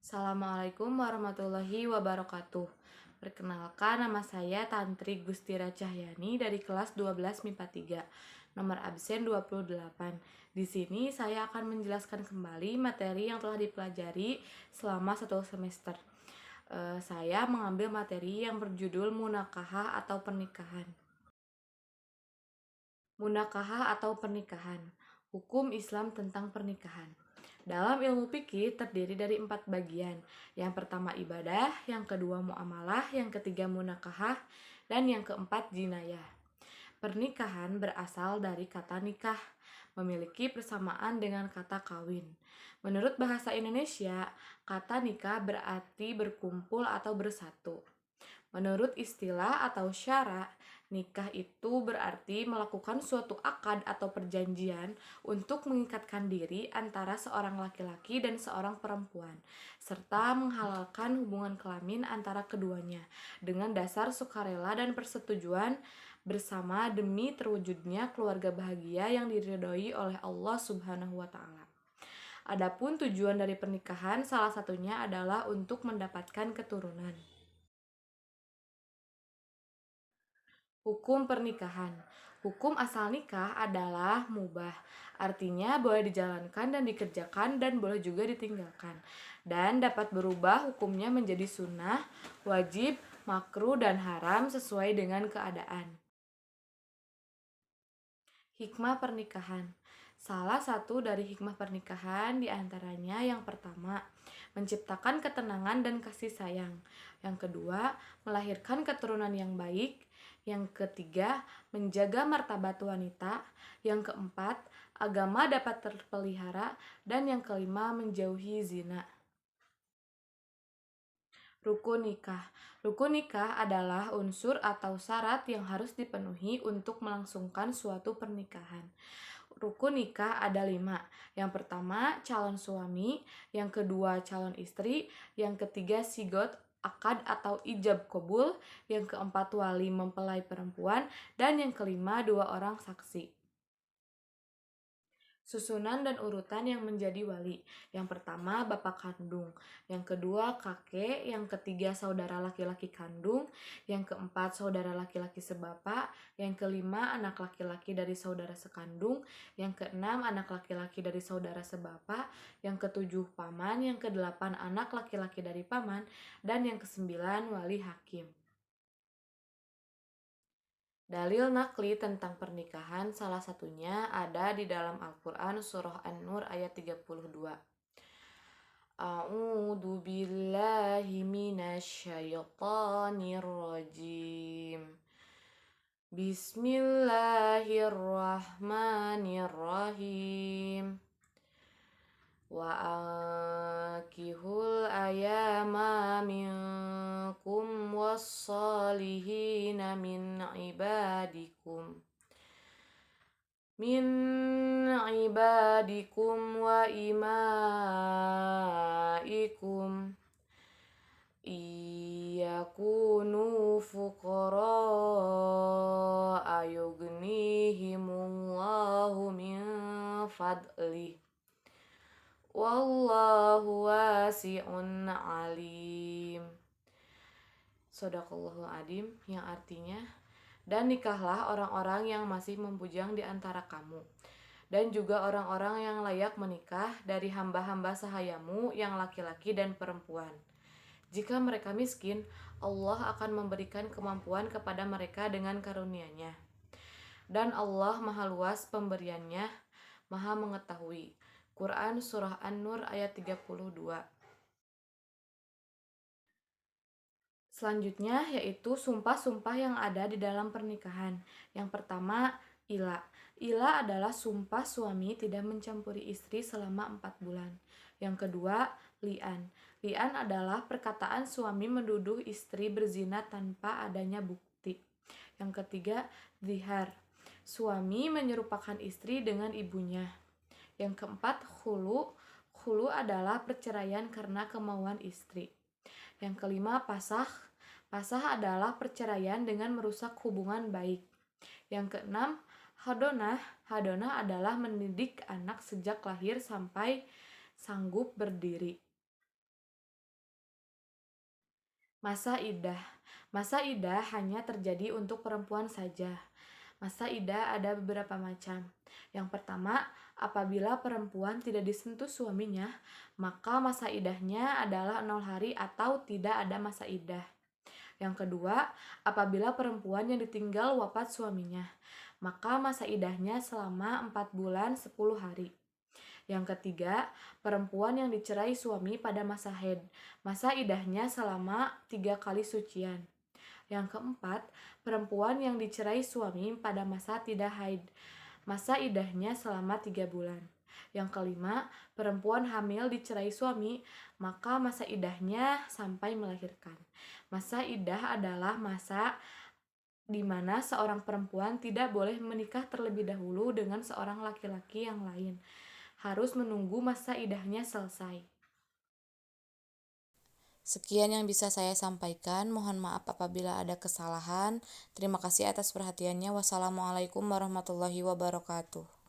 Assalamualaikum warahmatullahi wabarakatuh. Perkenalkan, nama saya Tantri Gustira Cahyani dari kelas 12 MIPA 3, nomor absen 28. Di sini saya akan menjelaskan kembali materi yang telah dipelajari selama satu semester. Saya mengambil materi yang berjudul Munakahah atau Pernikahan. Munakahah atau pernikahan, hukum Islam tentang pernikahan. Dalam ilmu fikih terdiri dari 4 bagian. Yang pertama ibadah, yang kedua muamalah, yang ketiga munakahah, dan yang keempat jinayah. Pernikahan berasal dari kata nikah, memiliki persamaan dengan kata kawin. Menurut bahasa Indonesia, kata nikah berarti berkumpul atau bersatu. Menurut istilah atau syara, nikah itu berarti melakukan suatu akad atau perjanjian untuk mengikatkan diri antara seorang laki-laki dan seorang perempuan, serta menghalalkan hubungan kelamin antara keduanya dengan dasar sukarela dan persetujuan bersama demi terwujudnya keluarga bahagia yang diridhoi oleh Allah Subhanahu wa taala. Adapun tujuan dari pernikahan salah satunya adalah untuk mendapatkan keturunan. Hukum pernikahan. Hukum asal nikah adalah mubah, artinya boleh dijalankan dan dikerjakan dan boleh juga ditinggalkan. Dan dapat berubah hukumnya menjadi sunnah, wajib, makruh, dan haram sesuai dengan keadaan. Hikmah pernikahan. Salah satu dari hikmah pernikahan diantaranya yang pertama, menciptakan ketenangan dan kasih sayang. Yang kedua, melahirkan keturunan yang baik. Yang ketiga, menjaga martabat wanita. Yang keempat, agama dapat terpelihara. Dan yang kelima, menjauhi zina. Rukun nikah. Rukun nikah adalah unsur atau syarat yang harus dipenuhi untuk melangsungkan suatu pernikahan. Rukun nikah ada 5. Yang pertama, calon suami. Yang kedua, calon istri. Yang ketiga, sigot, akad atau ijab kabul. Yang keempat, wali mempelai perempuan. Dan yang kelima, 2 orang saksi. Susunan dan urutan yang menjadi wali. Yang pertama, bapak kandung. Yang kedua, kakek. Yang ketiga, saudara laki-laki kandung. Yang keempat, saudara laki-laki sebapak. Yang kelima, anak laki-laki dari saudara sekandung. Yang keenam, anak laki-laki dari saudara sebapak. Yang ketujuh, paman. Yang kedelapan, anak laki-laki dari paman. Dan yang kesembilan, wali hakim. Dalil nakli tentang pernikahan salah satunya ada di dalam Al-Quran surah An-Nur ayat 32. A'udzu billahi minasyaitonir rajim. Bismillahirrahmanirrahim. Wa ankihul ayama minkum wassalihina min ibadikum wa imaikum iyakunu fuqara ayughnihimullahu min fadlih wallahu wasi'un alim. Shadaqallahul adim, yang artinya, dan nikahlah orang-orang yang masih membujang di antara kamu, dan juga orang-orang yang layak menikah dari hamba-hamba sahayamu yang laki-laki dan perempuan. Jika mereka miskin, Allah akan memberikan kemampuan kepada mereka dengan karunia-Nya. Dan Allah maha luas pemberiannya, maha mengetahui. Quran Surah An-Nur ayat 32. Selanjutnya yaitu sumpah-sumpah yang ada di dalam pernikahan. Yang pertama, ila. Ila adalah sumpah suami tidak mencampuri istri selama 4 bulan. Yang kedua, li'an. Li'an adalah perkataan suami menuduh istri berzina tanpa adanya bukti. Yang ketiga, zihar. Suami menyerupakan istri dengan ibunya. Yang keempat, khulu. Khulu adalah perceraian karena kemauan istri. Yang kelima, pasah. Pasah adalah perceraian dengan merusak hubungan baik. Yang keenam, hadonah. Hadonah adalah mendidik anak sejak lahir sampai sanggup berdiri. Masa idah. Masa idah hanya terjadi untuk perempuan saja. Masa idah ada beberapa macam. Yang pertama, apabila perempuan tidak disentuh suaminya, maka masa idahnya adalah 0 hari atau tidak ada masa idah. Yang kedua, apabila perempuan yang ditinggal wafat suaminya, maka masa idahnya selama 4 bulan 10 hari. Yang ketiga, perempuan yang dicerai suami pada masa haid, masa idahnya selama 3 kali sucian. Yang keempat, perempuan yang dicerai suami pada masa tidak haid, masa idahnya selama 3 bulan. Yang kelima, perempuan hamil dicerai suami, maka masa idahnya sampai melahirkan. Masa idah adalah masa di mana seorang perempuan tidak boleh menikah terlebih dahulu dengan seorang laki-laki yang lain. Harus menunggu masa idahnya selesai. Sekian yang bisa saya sampaikan. Mohon maaf apabila ada kesalahan. Terima kasih atas perhatiannya. Wassalamualaikum warahmatullahi wabarakatuh.